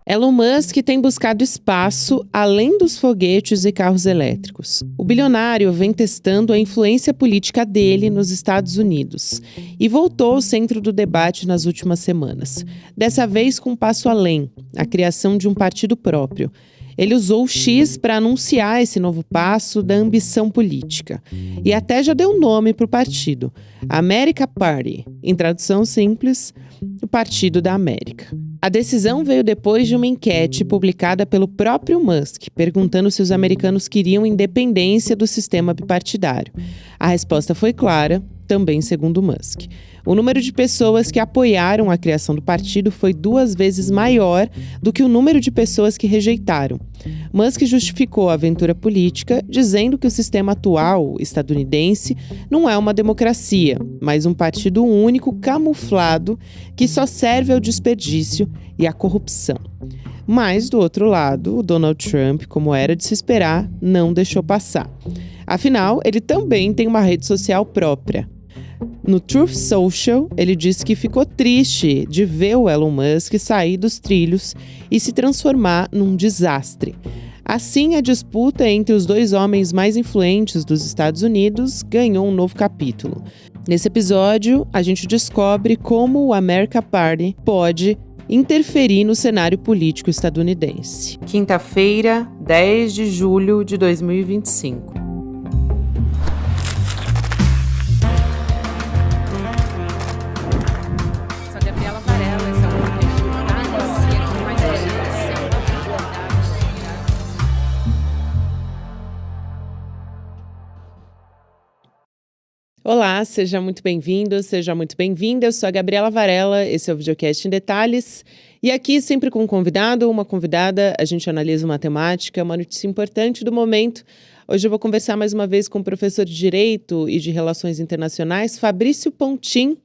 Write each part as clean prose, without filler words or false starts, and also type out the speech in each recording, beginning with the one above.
Elon Musk tem buscado espaço além dos foguetes e carros elétricos. O bilionário vem testando a influência política dele nos Estados Unidos e voltou ao centro do debate nas últimas semanas. Dessa vez com um passo além, a criação de um partido próprio. Ele usou o X para anunciar esse novo passo da ambição política. E até já deu nome para o partido: America Party. Em tradução simples, o Partido da América. A decisão veio depois de uma enquete publicada pelo próprio Musk, perguntando se os americanos queriam independência do sistema bipartidário. A resposta foi clara, também segundo Musk. O número de pessoas que apoiaram a criação do partido foi 2 vezes maior do que o número de pessoas que rejeitaram. Musk justificou a aventura política, dizendo que o sistema atual estadunidense não é uma democracia, mas um partido único camuflado que só serve ao desperdício e à corrupção. Mas, do outro lado, o Donald Trump, como era de se esperar, não deixou passar. Afinal, ele também tem uma rede social própria. No Truth Social, ele disse que ficou triste de ver o Elon Musk sair dos trilhos e se transformar num desastre. Assim, a disputa entre os dois homens mais influentes dos Estados Unidos ganhou um novo capítulo. Nesse episódio, a gente descobre como o America Party pode interferir no cenário político estadunidense. Quinta-feira, 10 de julho de 2025. Olá, seja muito bem-vindo, seja muito bem-vinda. Eu sou a Gabriela Varela, esse é o Videocast em Detalhes. E aqui, sempre com um convidado ou uma convidada, a gente analisa uma temática, uma notícia importante do momento. Hoje eu vou conversar mais uma vez com o professor de Direito e de Relações Internacionais, Fabrício Pontin.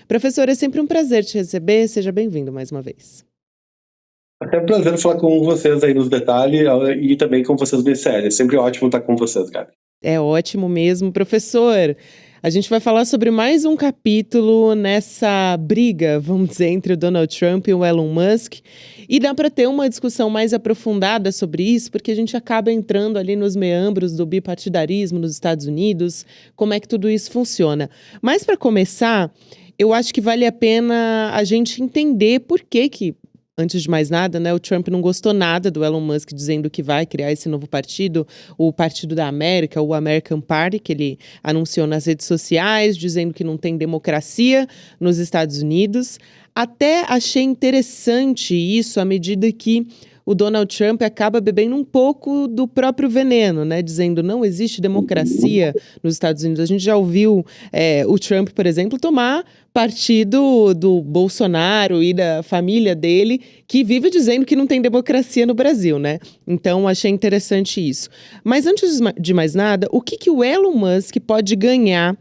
Professor, é sempre um prazer te receber, seja bem-vindo mais uma vez. É um prazer falar com vocês aí nos detalhes e também com vocês, BCL. É sempre ótimo estar com vocês, Gabi. É ótimo mesmo, professor. A gente vai falar sobre mais um capítulo nessa briga, vamos dizer, entre o Donald Trump e o Elon Musk. E dá para ter uma discussão mais aprofundada sobre isso, porque a gente acaba entrando ali nos meandros do bipartidarismo nos Estados Unidos, como é que tudo isso funciona. Mas para começar, eu acho que vale a pena a gente entender por que antes de mais nada, né, o Trump não gostou nada do Elon Musk dizendo que vai criar esse novo partido, o Partido da América, o American Party, que ele anunciou nas redes sociais, dizendo que não tem democracia nos Estados Unidos. Até achei interessante isso à medida que o Donald Trump acaba bebendo um pouco do próprio veneno, né? Dizendo não existe democracia nos Estados Unidos. A gente já ouviu o Trump, por exemplo, tomar partido do Bolsonaro e da família dele, que vive dizendo que não tem democracia no Brasil, né? Então, achei interessante isso. Mas antes de mais nada, o que o Elon Musk pode ganhar?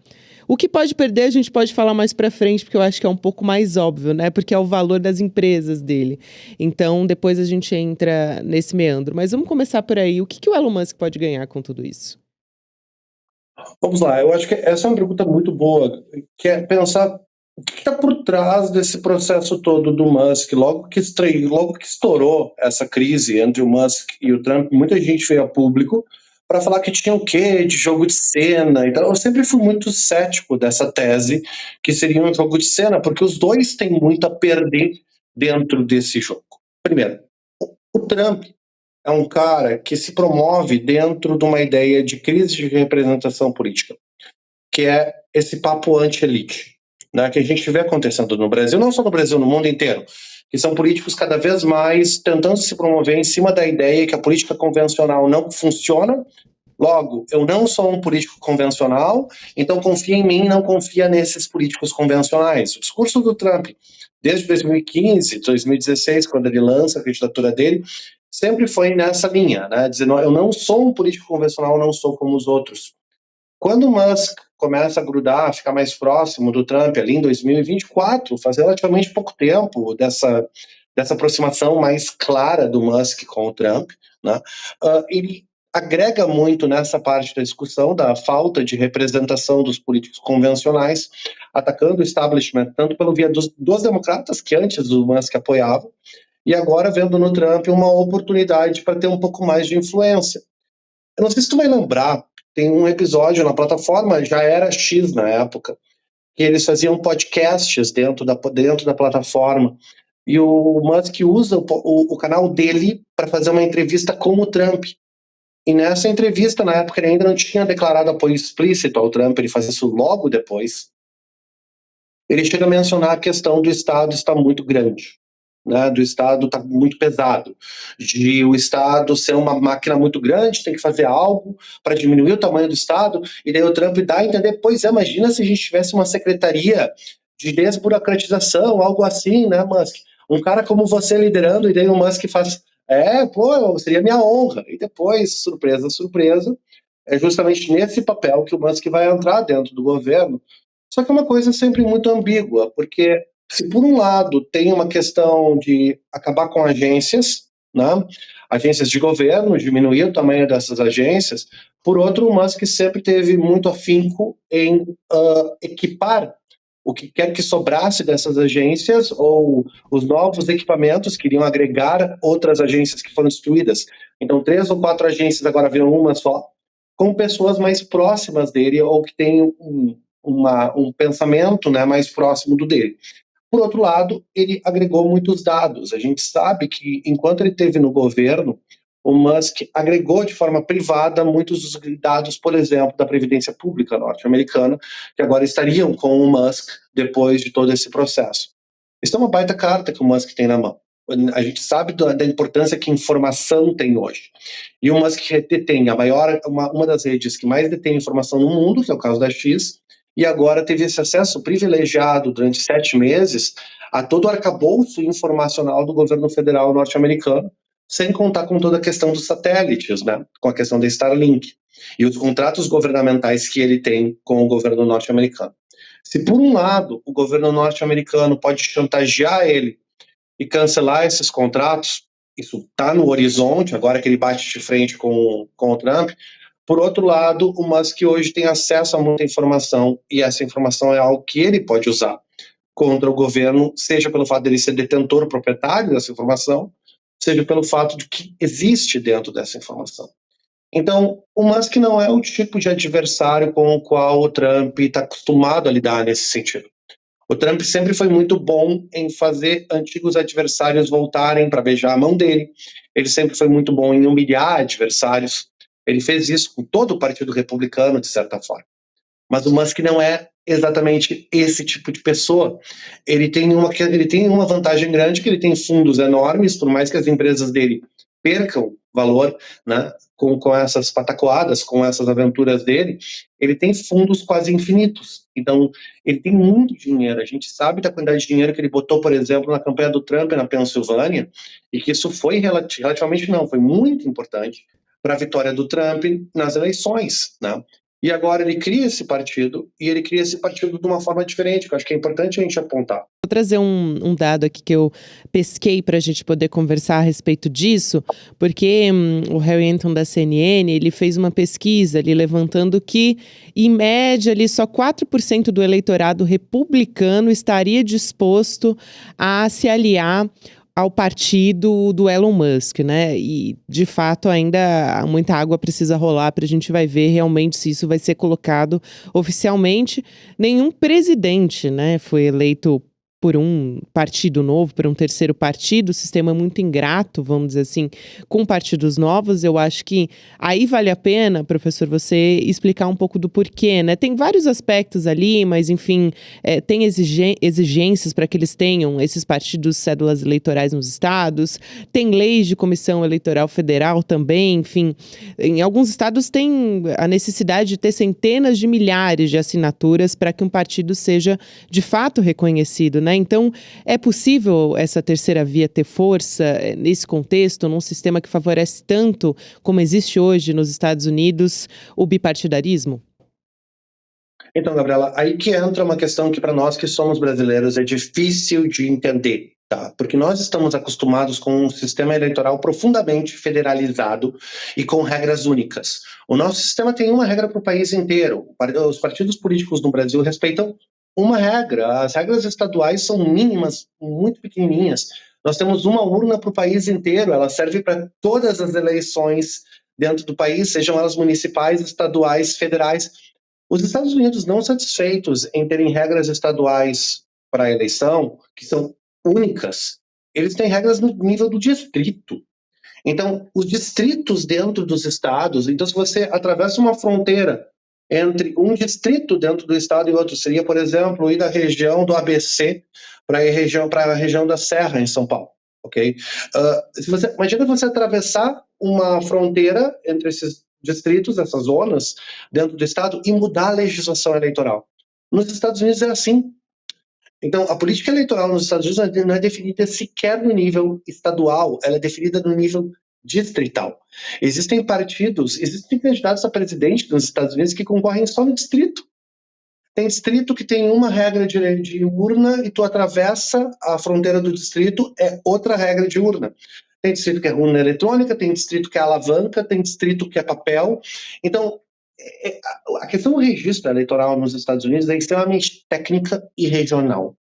O que pode perder, a gente pode falar mais pra frente, porque eu acho que é um pouco mais óbvio, né? Porque é o valor das empresas dele. Então, depois a gente entra nesse meandro. Mas vamos começar por aí. O que o Elon Musk pode ganhar com tudo isso? Vamos lá, eu acho que essa é uma pergunta muito boa, que é pensar o que está por trás desse processo todo do Musk. Logo que estourou essa crise entre o Musk e o Trump, muita gente veio a público para falar que tinha o quê de jogo de cena. Então, eu sempre fui muito cético dessa tese que seria um jogo de cena, porque os dois têm muito a perder dentro desse jogo. Primeiro, o Trump é um cara que se promove dentro de uma ideia de crise de representação política, que é esse papo anti-elite, né, que a gente vê acontecendo no Brasil, não só no Brasil, no mundo inteiro, que são políticos cada vez mais tentando se promover em cima da ideia que a política convencional não funciona. Logo, eu não sou um político convencional, então confia em mim, não confia nesses políticos convencionais. O discurso do Trump, desde 2015, 2016, quando ele lança a candidatura dele, sempre foi nessa linha, né, dizendo, eu não sou um político convencional, não sou como os outros. Quando o Musk começa a grudar, ficar mais próximo do Trump ali em 2024, faz relativamente pouco tempo dessa aproximação mais clara do Musk com o Trump, né, ele agrega muito nessa parte da discussão da falta de representação dos políticos convencionais, atacando o establishment tanto pelo via dos democratas, que antes o Musk apoiava, e agora vendo no Trump uma oportunidade para ter um pouco mais de influência. Eu não sei se tu vai lembrar, tem um episódio na plataforma, já era X na época, que eles faziam podcasts dentro da plataforma, e o Musk usa o canal dele para fazer uma entrevista com o Trump. E nessa entrevista, na época, ele ainda não tinha declarado apoio explícito ao Trump, ele faz isso logo depois. Ele chega a mencionar a questão do Estado estar muito grande, né? Do Estado estar muito pesado, de o Estado ser uma máquina muito grande, tem que fazer algo para diminuir o tamanho do Estado, e daí o Trump dá a entender, pois é, imagina se a gente tivesse uma secretaria de desburocratização, algo assim, né, Musk? Um cara como você liderando, e daí o Musk faz, pô, seria minha honra. E depois, surpresa, surpresa, é justamente nesse papel que o Musk vai entrar dentro do governo. Só que é uma coisa sempre muito ambígua, porque se por um lado tem uma questão de acabar com agências, né? Agências de governo, diminuir o tamanho dessas agências, por outro, o Musk sempre teve muito afinco em equipar o que quer que sobrasse dessas agências ou os novos equipamentos que iriam agregar outras agências que foram destruídas. Então, 3 ou 4 agências agora viram uma só, com pessoas mais próximas dele ou que têm um pensamento, né, mais próximo do dele. Por outro lado, ele agregou muitos dados. A gente sabe que, enquanto ele esteve no governo, o Musk agregou de forma privada muitos dos dados, por exemplo, da Previdência Pública norte-americana, que agora estariam com o Musk depois de todo esse processo. Isso é uma baita carta que o Musk tem na mão. A gente sabe da importância que informação tem hoje. E o Musk detém uma das redes que mais detém informação no mundo, que é o caso da X, e agora teve esse acesso privilegiado durante 7 meses a todo o arcabouço informacional do governo federal norte-americano, sem contar com toda a questão dos satélites, né? Com a questão da Starlink e os contratos governamentais que ele tem com o governo norte-americano. Se por um lado o governo norte-americano pode chantagear ele e cancelar esses contratos, isso está no horizonte, agora que ele bate de frente com o Trump. Por outro lado, o Musk hoje tem acesso a muita informação, e essa informação é algo que ele pode usar contra o governo, seja pelo fato dele ser detentor proprietário dessa informação, seja pelo fato de que existe dentro dessa informação. Então, o Musk não é o tipo de adversário com o qual o Trump está acostumado a lidar nesse sentido. O Trump sempre foi muito bom em fazer antigos adversários voltarem para beijar a mão dele. Ele sempre foi muito bom em humilhar adversários. Ele fez isso com todo o Partido Republicano, de certa forma. Mas o Musk não é exatamente esse tipo de pessoa. Ele tem uma vantagem grande, que ele tem fundos enormes, por mais que as empresas dele percam valor, né, com essas patacoadas, com essas aventuras dele, ele tem fundos quase infinitos. Então, ele tem muito dinheiro. A gente sabe da quantidade de dinheiro que ele botou, por exemplo, na campanha do Trump na Pensilvânia, e que isso foi relativamente não, foi muito importante para a vitória do Trump nas eleições, né? E agora ele cria esse partido, e ele cria esse partido de uma forma diferente, que eu acho que é importante a gente apontar. Vou trazer um dado aqui que eu pesquei para a gente poder conversar a respeito disso, porque o Harry Anton da CNN, ele fez uma pesquisa ali levantando que, em média, ali, só 4% do eleitorado republicano estaria disposto a se aliar ao partido do Elon Musk, né? E, de fato, ainda muita água precisa rolar para a gente vai ver realmente se isso vai ser colocado oficialmente. Nenhum presidente, né, foi eleito por um partido novo, por um terceiro partido, o sistema é muito ingrato, vamos dizer assim, com partidos novos. Eu acho que aí vale a pena, professor, você explicar um pouco do porquê, né? Tem vários aspectos ali, mas enfim, tem exigências para que eles tenham esses partidos cédulas eleitorais nos estados, tem leis de comissão eleitoral federal também, enfim. Em alguns estados tem a necessidade de ter centenas de milhares de assinaturas para que um partido seja de fato reconhecido, né? Então, é possível essa terceira via ter força nesse contexto, num sistema que favorece tanto, como existe hoje nos Estados Unidos, o bipartidarismo? Então, Gabriela, aí que entra uma questão que para nós que somos brasileiros é difícil de entender, tá? Porque nós estamos acostumados com um sistema eleitoral profundamente federalizado e com regras únicas. O nosso sistema tem uma regra para o país inteiro. Os partidos políticos no Brasil respeitam uma regra. As regras estaduais são mínimas, muito pequenininhas. Nós temos uma urna para o país inteiro, ela serve para todas as eleições dentro do país, sejam elas municipais, estaduais, federais. Os Estados Unidos, não satisfeitos em terem regras estaduais para a eleição, que são únicas, eles têm regras no nível do distrito. Então, os distritos dentro dos estados, então se você atravessa uma fronteira entre um distrito dentro do estado e outro, seria, por exemplo, ir da região do ABC para a região da Serra, em São Paulo, ok? Imagina você atravessar uma fronteira entre esses distritos, essas zonas, dentro do estado, e mudar a legislação eleitoral. Nos Estados Unidos é assim. Então, a política eleitoral nos Estados Unidos não é definida sequer no nível estadual, ela é definida no nível distrital. Existem partidos, existem candidatos a presidente nos Estados Unidos que concorrem só no distrito. Tem distrito que tem uma regra de urna e tu atravessa a fronteira do distrito, é outra regra de urna. Tem distrito que é urna eletrônica, tem distrito que é alavanca, tem distrito que é papel. Então, a questão do registro eleitoral nos Estados Unidos é extremamente técnica e regional.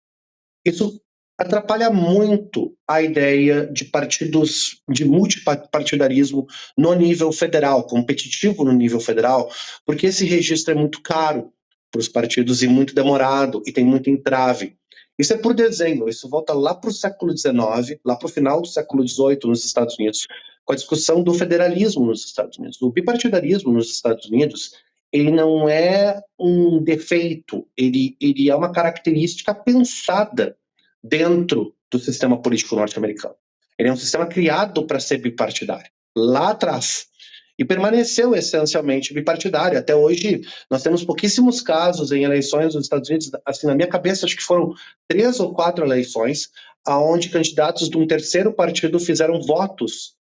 Isso atrapalha muito a ideia de partidos, de multipartidarismo no nível federal, competitivo no nível federal, porque esse registro é muito caro para os partidos e muito demorado, e tem muito entrave. Isso é por desenho, isso volta lá para o século XIX, lá para o final do século XVIII nos Estados Unidos, com a discussão do federalismo nos Estados Unidos. O bipartidarismo nos Estados Unidos, ele não é um defeito, ele é uma característica pensada dentro do sistema político norte-americano. Ele é um sistema criado para ser bipartidário, lá atrás. E permaneceu essencialmente bipartidário. Até hoje, nós temos pouquíssimos casos em eleições nos Estados Unidos, assim, na minha cabeça, acho que foram 3 ou 4 eleições, onde candidatos de um terceiro partido fizeram votos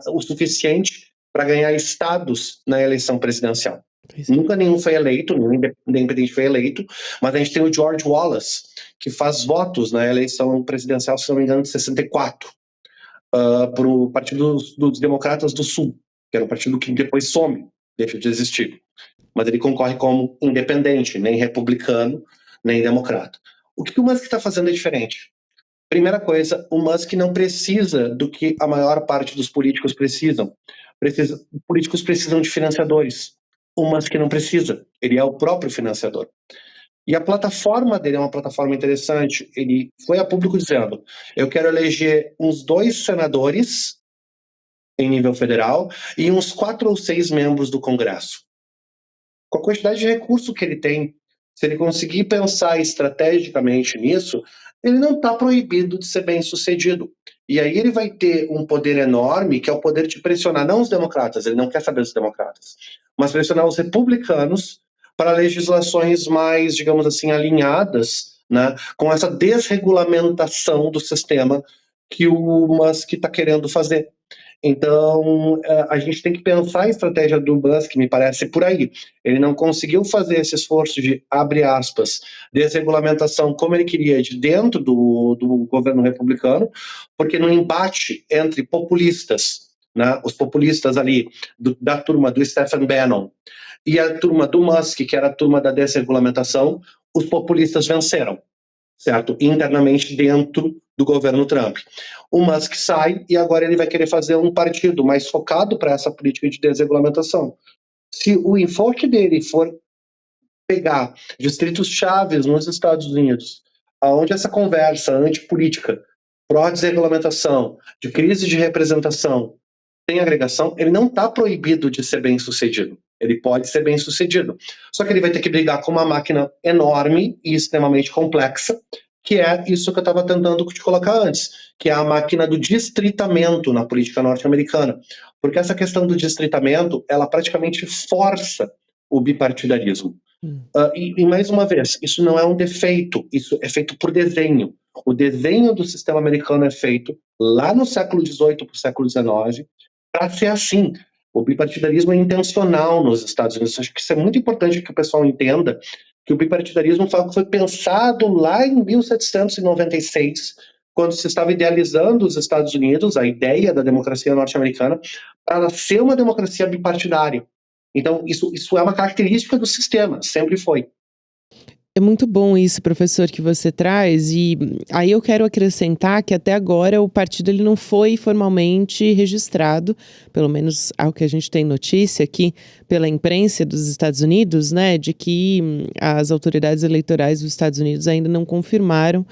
o suficiente para ganhar estados na eleição presidencial. Nunca nenhum foi eleito, nenhum independente foi eleito, mas a gente tem o George Wallace, que faz votos na eleição presidencial, se não me engano, de 64, para o Partido dos Democratas do Sul, que era um partido que depois some, deixa de existir. Mas ele concorre como independente, nem republicano, nem democrata. O que o Musk está fazendo é diferente. Primeira coisa, o Musk não precisa do que a maior parte dos políticos precisam. Políticos precisam de financiadores. O Musk não precisa, ele é o próprio financiador. E a plataforma dele é uma plataforma interessante. Ele foi a público dizendo: eu quero eleger uns 2 senadores em nível federal e uns 4 ou 6 membros do Congresso. Com a quantidade de recurso que ele tem, se ele conseguir pensar estrategicamente nisso, ele não está proibido de ser bem sucedido. E aí ele vai ter um poder enorme, que é o poder de pressionar não os democratas, ele não quer saber dos democratas, mas pressionar os republicanos para legislações mais, digamos assim, alinhadas, né, com essa desregulamentação do sistema que o Musk está querendo fazer. Então, a gente tem que pensar a estratégia do Musk, me parece, por aí. Ele não conseguiu fazer esse esforço de, abre aspas, desregulamentação como ele queria de dentro do governo republicano, porque no embate entre populistas, né, os populistas ali da turma do Stephen Bannon e a turma do Musk, que era a turma da desregulamentação, os populistas venceram, certo? Internamente dentro do governo Trump. O Musk sai e agora ele vai querer fazer um partido mais focado para essa política de desregulamentação. Se o enfoque dele for pegar distritos chaves nos Estados Unidos, aonde essa conversa antipolítica, pró-desregulamentação, de crise de representação, tem agregação, ele não está proibido de ser bem sucedido. Ele pode ser bem sucedido. Só que ele vai ter que brigar com uma máquina enorme e extremamente complexa, que é isso que eu estava tentando te colocar antes, que é a máquina do distritamento na política norte-americana. Porque essa questão do distritamento, ela praticamente força o bipartidarismo. E mais uma vez, isso não é um defeito, isso é feito por desenho. O desenho do sistema americano é feito lá no século XVIII para o século XIX, para ser assim. O bipartidarismo é intencional nos Estados Unidos. Acho que isso é muito importante que o pessoal entenda, que o bipartidarismo foi pensado lá em 1796, quando se estava idealizando os Estados Unidos, a ideia da democracia norte-americana, para ser uma democracia bipartidária. Então, isso é uma característica do sistema, sempre foi. É muito bom isso, professor, que você traz, e aí eu quero acrescentar que até agora o partido ele não foi formalmente registrado, pelo menos ao que a gente tem notícia aqui pela imprensa dos Estados Unidos, né, de que as autoridades eleitorais dos Estados Unidos ainda não confirmaram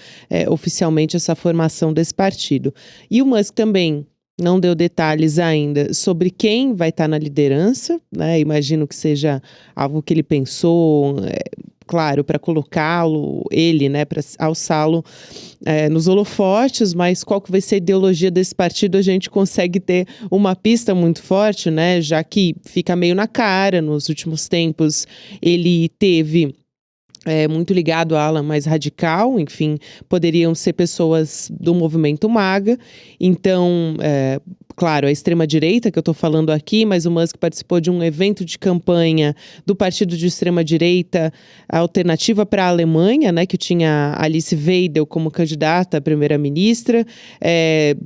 oficialmente essa formação desse partido. E o Musk também não deu detalhes ainda sobre quem vai estar na liderança, né? Imagino que seja algo que ele pensou, claro, para colocá-lo, ele, né, para alçá-lo nos holofotes, mas qual que vai ser a ideologia desse partido, a gente consegue ter uma pista muito forte, né, já que fica meio na cara, nos últimos tempos ele teve muito ligado à ala mais radical, enfim, poderiam ser pessoas do movimento MAGA, então, claro, a extrema-direita que eu estou falando aqui, mas o Musk participou de um evento de campanha do partido de extrema-direita, a Alternativa para a Alemanha, né, que tinha Alice Weidel como candidata a primeira-ministra,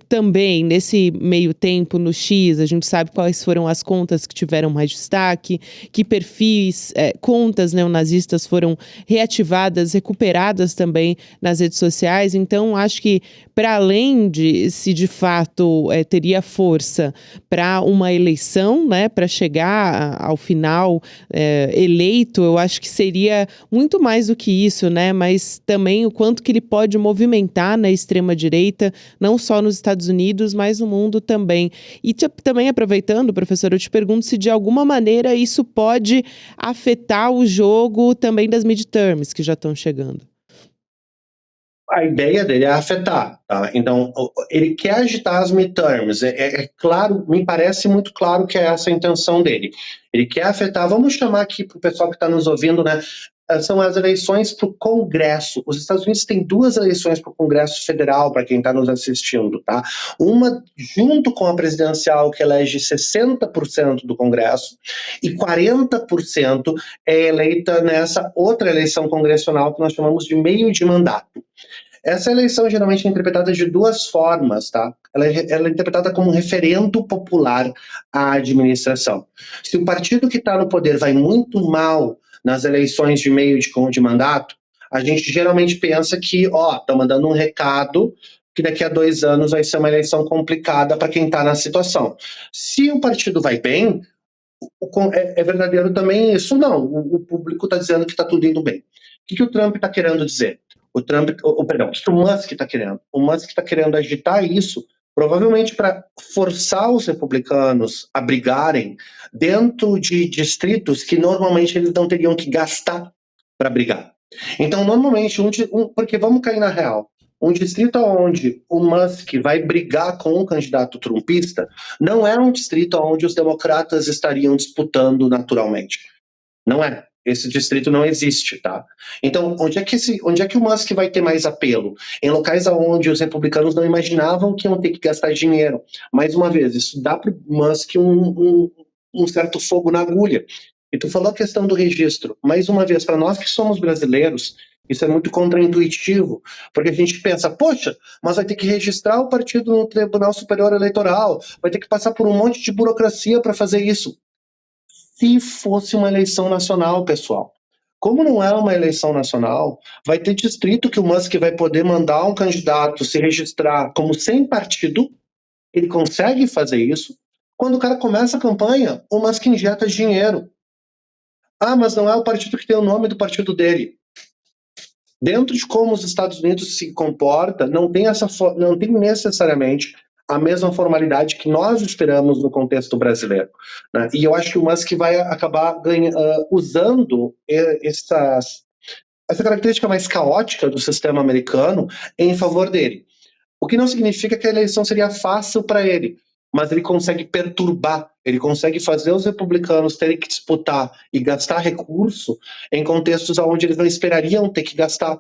também, nesse meio tempo, no X, a gente sabe quais foram as contas que tiveram mais destaque, que perfis, contas neonazistas foram reativadas, recuperadas também nas redes sociais. Então, acho que para além de se de fato teria força para uma eleição, né, para chegar ao final eleito, eu acho que seria muito mais do que isso, né, mas também o quanto que ele pode movimentar na extrema-direita, não só nos Estados Unidos, mas no mundo também. E também aproveitando, professor, eu te pergunto se de alguma maneira isso pode afetar o jogo também das midterms que já estão chegando. A ideia dele é afetar, tá? Então, ele quer agitar as midterms. É claro, me parece muito claro que é essa a intenção dele. Ele quer afetar, vamos chamar aqui para o pessoal que está nos ouvindo, né? São as eleições para o Congresso. Os Estados Unidos têm duas eleições para o Congresso Federal, para quem está nos assistindo, tá? Uma junto com a presidencial, que elege 60% do Congresso, e 40% é eleita nessa outra eleição congressional que nós chamamos de meio de mandato. Essa eleição geralmente é interpretada de duas formas, tá? Ela é interpretada como um referendo popular à administração. Se o partido que está no poder vai muito mal nas eleições de meio de mandato, a gente geralmente pensa que, estão mandando um recado que daqui a 2 anos vai ser uma eleição complicada para quem está na situação. Se o partido vai bem, é verdadeiro também isso? Não, o público está dizendo que está tudo indo bem. O que o Trump está querendo dizer? Perdão, o que o Musk está querendo? O Musk está querendo agitar isso, provavelmente para forçar os republicanos a brigarem dentro de distritos que normalmente eles não teriam que gastar para brigar. Então, normalmente, porque vamos cair na real, um distrito onde o Musk vai brigar com um candidato trumpista não é um distrito onde os democratas estariam disputando naturalmente. Não é. Esse distrito não existe, tá? Então, onde é que o Musk vai ter mais apelo? Em locais onde os republicanos não imaginavam que iam ter que gastar dinheiro. Mais uma vez, isso dá para o Musk um certo fogo na agulha. E tu falou a questão do registro. Mais uma vez, para nós que somos brasileiros, isso é muito contraintuitivo, porque a gente pensa, poxa, mas vai ter que registrar o partido no Tribunal Superior Eleitoral, vai ter que passar por um monte de burocracia para fazer isso. Se fosse uma eleição nacional, pessoal. Como não é uma eleição nacional, vai ter distrito que o Musk vai poder mandar um candidato se registrar como sem partido, ele consegue fazer isso. Quando o cara começa a campanha, o Musk injeta dinheiro. Ah, mas não é o partido que tem o nome do partido dele. Dentro de como os Estados Unidos se comporta, não tem necessariamente a mesma formalidade que nós esperamos no contexto brasileiro, né? E eu acho que o Musk vai acabar usando essa característica mais caótica do sistema americano em favor dele. O que não significa que a eleição seria fácil para ele, mas ele consegue perturbar, ele consegue fazer os republicanos terem que disputar e gastar recurso em contextos onde eles não esperariam ter que gastar.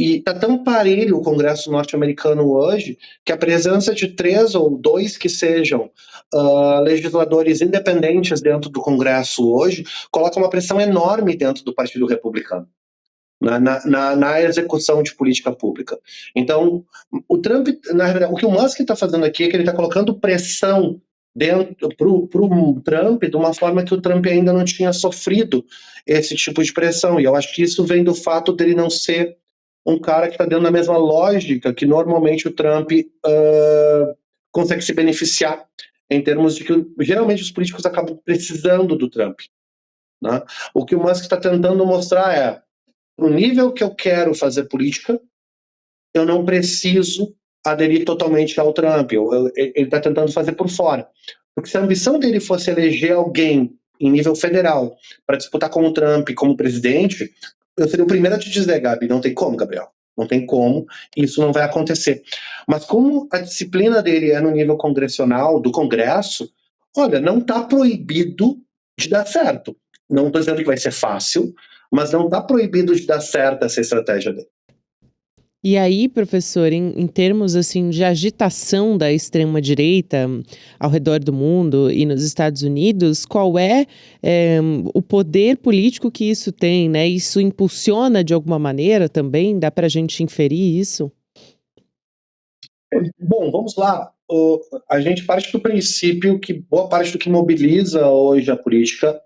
E está tão parelho o Congresso norte-americano hoje que a presença de 3 ou 2 que sejam legisladores independentes dentro do Congresso hoje coloca uma pressão enorme dentro do Partido Republicano na execução de política pública. Então, o Trump, na verdade, o que o Musk está fazendo aqui é que ele está colocando pressão pro Trump de uma forma que o Trump ainda não tinha sofrido esse tipo de pressão. E eu acho que isso vem do fato dele não ser um cara que está dentro da mesma lógica que normalmente o Trump consegue se beneficiar, em termos de que geralmente os políticos acabam precisando do Trump, né? O que o Musk está tentando mostrar é, no nível que eu quero fazer política, eu não preciso aderir totalmente ao Trump. Ele está tentando fazer por fora. Porque se a ambição dele fosse eleger alguém em nível federal para disputar com o Trump como presidente, eu seria o primeiro a te dizer, Gabi, não tem como, Gabriel. Não tem como, isso não vai acontecer. Mas como a disciplina dele é no nível congressional, do Congresso, olha, não está proibido de dar certo. Não estou dizendo que vai ser fácil, mas não está proibido de dar certo essa estratégia dele. E aí, professor, em termos assim de agitação da extrema-direita ao redor do mundo e nos Estados Unidos, qual é, o poder político que isso tem, né? Isso impulsiona de alguma maneira também? Dá para a gente inferir isso? Bom, vamos lá. A gente parte do princípio que boa parte do que mobiliza hoje a política,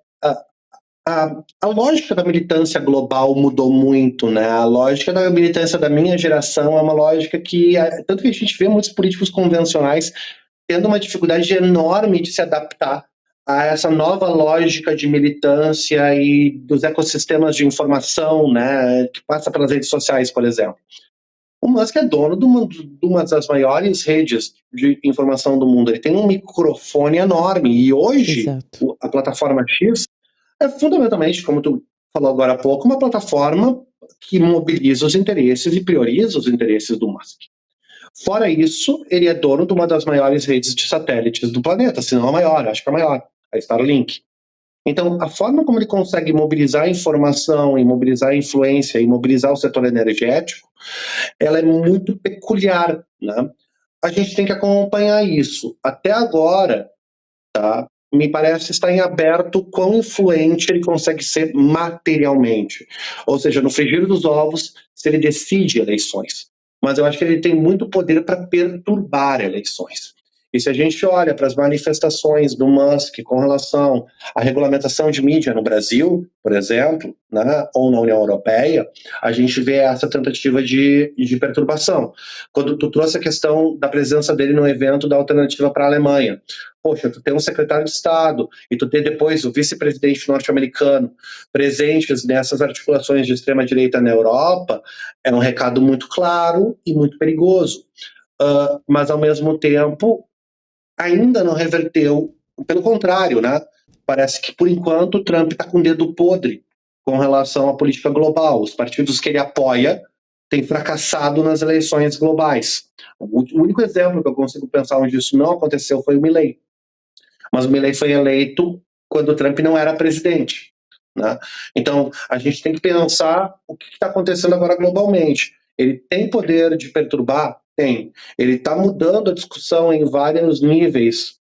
a lógica da militância global mudou muito, né? A lógica da militância da minha geração é uma lógica que, tanto que a gente vê muitos políticos convencionais tendo uma dificuldade enorme de se adaptar a essa nova lógica de militância e dos ecossistemas de informação, né? Que passa pelas redes sociais, por exemplo. O Musk é dono de uma das maiores redes de informação do mundo. Ele tem um microfone enorme. E hoje, Exato. a plataforma X é fundamentalmente, como tu falou agora há pouco, uma plataforma que mobiliza os interesses e prioriza os interesses do Musk. Fora isso, ele é dono de uma das maiores redes de satélites do planeta, se não a maior, acho que a maior, a Starlink. Então, a forma como ele consegue mobilizar a informação e mobilizar a influência e mobilizar o setor energético, ela é muito peculiar, né? A gente tem que acompanhar isso. Até agora, tá? Me parece estar em aberto quão influente ele consegue ser materialmente. Ou seja, no frigir dos ovos, se ele decide eleições. Mas eu acho que ele tem muito poder para perturbar eleições. E se a gente olha para as manifestações do Musk com relação à regulamentação de mídia no Brasil, por exemplo, né, ou na União Europeia, a gente vê essa tentativa de perturbação. Quando tu trouxe a questão da presença dele no evento da Alternativa para a Alemanha, poxa, tu tem um secretário de Estado e tu tem depois o vice-presidente norte-americano presentes nessas articulações de extrema-direita na Europa, é um recado muito claro e muito perigoso. Mas, ao mesmo tempo, ainda não reverteu, pelo contrário, né? Parece que, por enquanto, o Trump está com o dedo podre com relação à política global. Os partidos que ele apoia têm fracassado nas eleições globais. O único exemplo que eu consigo pensar onde isso não aconteceu foi o Milley. Mas o Milley foi eleito quando o Trump não era presidente, né? Então, a gente tem que pensar o que está acontecendo agora globalmente. Ele tem poder de perturbar? Tem. Ele está mudando a discussão em vários níveis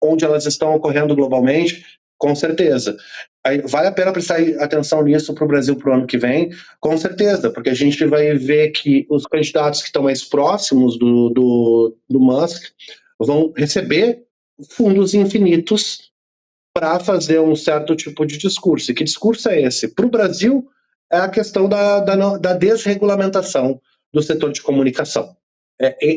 onde elas estão ocorrendo globalmente? Com certeza. Aí, vale a pena prestar atenção nisso para o Brasil para o ano que vem? Com certeza, porque a gente vai ver que os candidatos que estão mais próximos do Musk vão receber fundos infinitos para fazer um certo tipo de discurso. E que discurso é esse? Para o Brasil, é a questão da desregulamentação do setor de comunicação.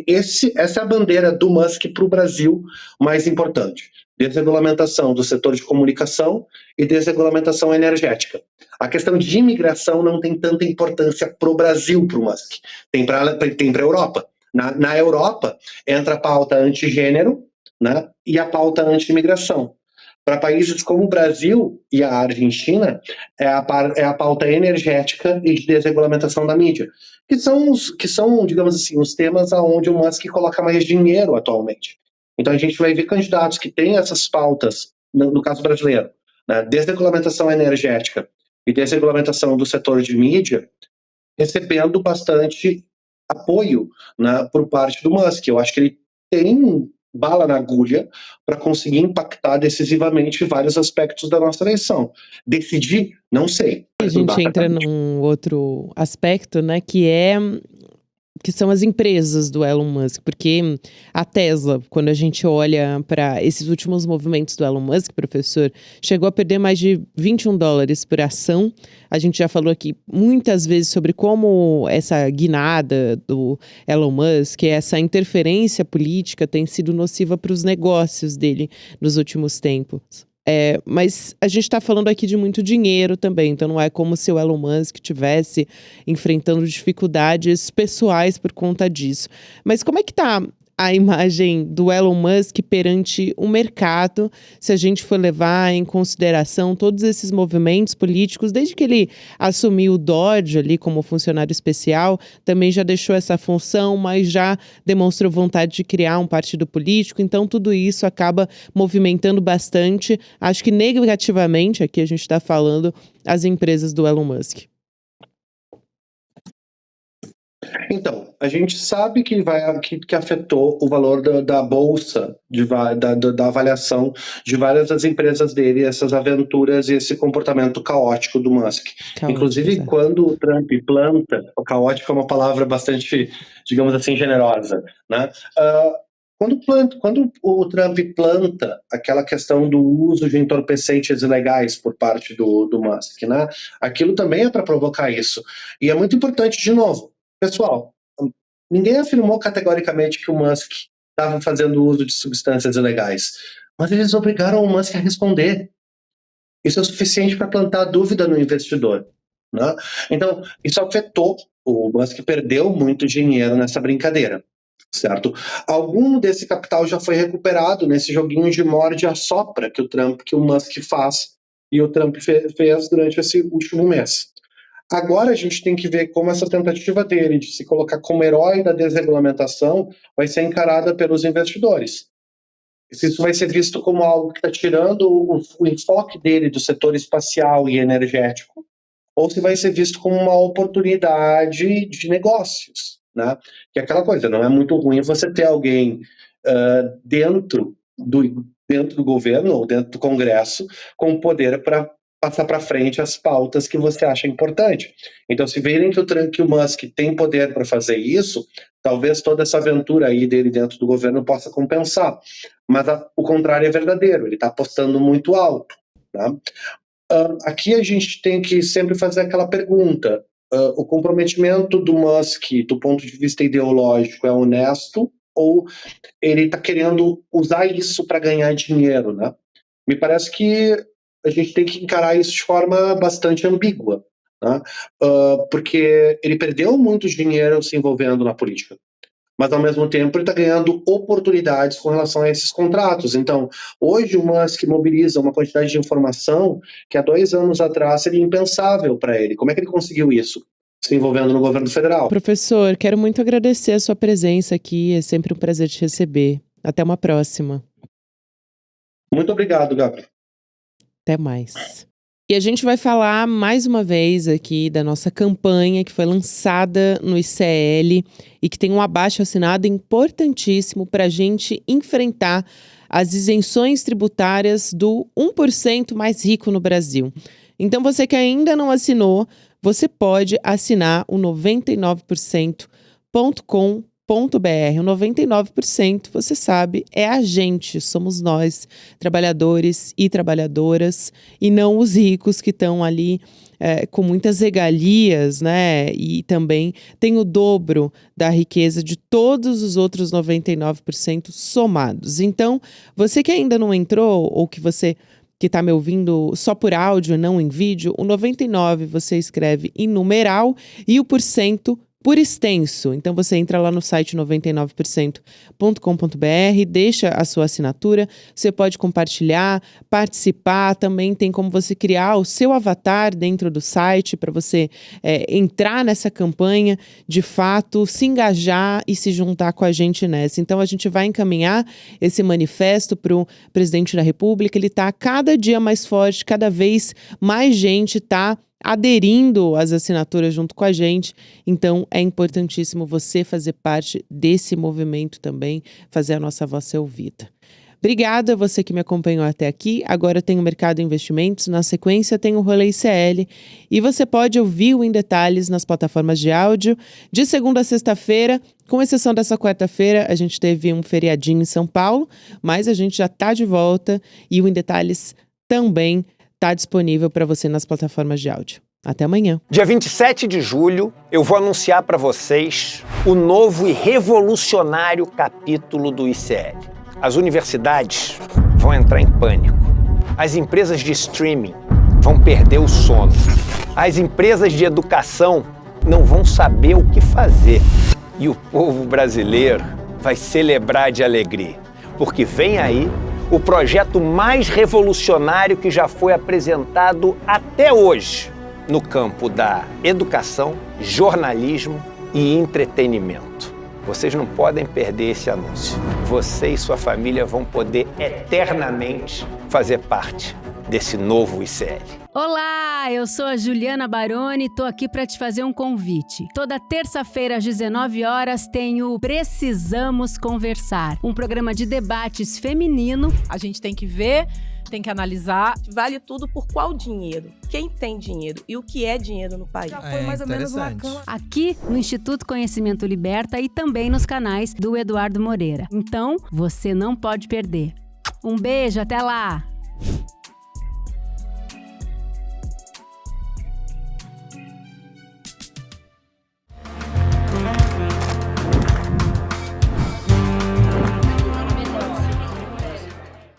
Essa é a bandeira do Musk para o Brasil mais importante. Desregulamentação do setor de comunicação e desregulamentação energética. A questão de imigração não tem tanta importância para o Brasil, para o Musk. Tem para a Europa. Na Europa, entra a pauta antigênero, né, e a pauta anti-imigração. Para países como o Brasil e a Argentina, é a pauta energética e de desregulamentação da mídia, que são, digamos assim, os temas aonde o Musk coloca mais dinheiro atualmente. Então a gente vai ver candidatos que têm essas pautas, no caso brasileiro, né, desregulamentação energética e desregulamentação do setor de mídia, recebendo bastante apoio, né, por parte do Musk. Eu acho que ele tem bala na agulha para conseguir impactar decisivamente vários aspectos da nossa eleição. Decidir, não sei. A gente entra num outro aspecto, né, que é que são as empresas do Elon Musk, porque a Tesla, quando a gente olha para esses últimos movimentos do Elon Musk, professor, chegou a perder mais de $21 por ação. A gente já falou aqui muitas vezes sobre como essa guinada do Elon Musk, essa interferência política tem sido nociva para os negócios dele nos últimos tempos. Mas a gente está falando aqui de muito dinheiro também, então não é como se o Elon Musk estivesse enfrentando dificuldades pessoais por conta disso. Mas como é que está a imagem do Elon Musk perante o mercado, se a gente for levar em consideração todos esses movimentos políticos, desde que ele assumiu o Dodge ali como funcionário especial, também já deixou essa função, mas já demonstrou vontade de criar um partido político, então tudo isso acaba movimentando bastante, acho que negativamente, aqui a gente está falando, as empresas do Elon Musk. Então, a gente sabe que afetou o valor da bolsa, da avaliação de várias das empresas dele, essas aventuras e esse comportamento caótico do Musk. Caótico, Inclusive, exato. quando o Trump planta, o caótico é uma palavra bastante, digamos assim, generosa, né? Quando o Trump planta aquela questão do uso de entorpecentes ilegais por parte do Musk, né? Aquilo também é para provocar isso. E é muito importante, de novo, pessoal, ninguém afirmou categoricamente que o Musk estava fazendo uso de substâncias ilegais, mas eles obrigaram o Musk a responder. Isso é suficiente para plantar dúvida no investidor, né? Então, isso afetou. O Musk perdeu muito dinheiro nessa brincadeira, certo? Algum desse capital já foi recuperado nesse joguinho de morde a sopra que o Musk faz e o Trump fez durante esse último mês. Agora a gente tem que ver como essa tentativa dele de se colocar como herói da desregulamentação vai ser encarada pelos investidores. Se isso vai ser visto como algo que está tirando o enfoque dele do setor espacial e energético, ou se vai ser visto como uma oportunidade de negócios, né? Que é aquela coisa, não é muito ruim você ter alguém dentro do governo ou dentro do Congresso com poder para passar para frente as pautas que você acha importante. Então, se verem que o Musk tem poder para fazer isso, talvez toda essa aventura aí dele dentro do governo possa compensar. Mas o contrário é verdadeiro, ele está apostando muito alto, tá? Aqui a gente tem que sempre fazer aquela pergunta: o comprometimento do Musk, do ponto de vista ideológico, é honesto ou ele está querendo usar isso para ganhar dinheiro, né? Me parece que a gente tem que encarar isso de forma bastante ambígua, né? Porque ele perdeu muito dinheiro se envolvendo na política, mas ao mesmo tempo ele está ganhando oportunidades com relação a esses contratos. Então, hoje o Musk mobiliza uma quantidade de informação que há 2 anos atrás seria impensável para ele. Como é que ele conseguiu isso? Se envolvendo no governo federal. Professor, quero muito agradecer a sua presença aqui, é sempre um prazer te receber. Até uma próxima. Muito obrigado, Gabriel. Até mais. E a gente vai falar mais uma vez aqui da nossa campanha que foi lançada no ICL e que tem um abaixo-assinado importantíssimo para a gente enfrentar as isenções tributárias do 1% mais rico no Brasil. Então, você que ainda não assinou, você pode assinar o 99%.com.br. O 99%, você sabe, é a gente, somos nós, trabalhadores e trabalhadoras, e não os ricos que estão ali com muitas regalias, né? E também tem o dobro da riqueza de todos os outros 99% somados. Então, você que ainda não entrou, ou que você que está me ouvindo só por áudio, não em vídeo, o 99 você escreve em numeral e o porcento por extenso. Então você entra lá no site 99%.com.br, deixa a sua assinatura, você pode compartilhar, participar, também tem como você criar o seu avatar dentro do site para você entrar nessa campanha, de fato, se engajar e se juntar com a gente nessa. Então a gente vai encaminhar esse manifesto para o presidente da República, ele está cada dia mais forte, cada vez mais gente está aderindo às assinaturas junto com a gente, então é importantíssimo você fazer parte desse movimento também, fazer a nossa voz ser ouvida. Obrigada a você que me acompanhou até aqui. Agora tem o Mercado Investimentos, na sequência tem o Rolê ICL e você pode ouvir o Em Detalhes nas plataformas de áudio de segunda a sexta-feira, com exceção dessa quarta-feira, a gente teve um feriadinho em São Paulo, mas a gente já está de volta e o Em Detalhes também está disponível para você nas plataformas de áudio. Até amanhã. Dia 27 de julho, eu vou anunciar para vocês o novo e revolucionário capítulo do ICL. As universidades vão entrar em pânico. As empresas de streaming vão perder o sono. As empresas de educação não vão saber o que fazer. E o povo brasileiro vai celebrar de alegria, porque vem aí o projeto mais revolucionário que já foi apresentado até hoje no campo da educação, jornalismo e entretenimento. Vocês não podem perder esse anúncio. Você e sua família vão poder eternamente fazer parte desse novo ICL. Olá, eu sou a Juliana Baroni e tô aqui para te fazer um convite. Toda terça-feira às 19 horas tem o Precisamos Conversar, um programa de debates feminino. A gente tem que ver, tem que analisar. Vale tudo por qual dinheiro? Quem tem dinheiro e o que é dinheiro no país? Já foi mais ou menos uma cama. Aqui no Instituto Conhecimento Liberta e também nos canais do Eduardo Moreira. Então, você não pode perder. Um beijo, até lá!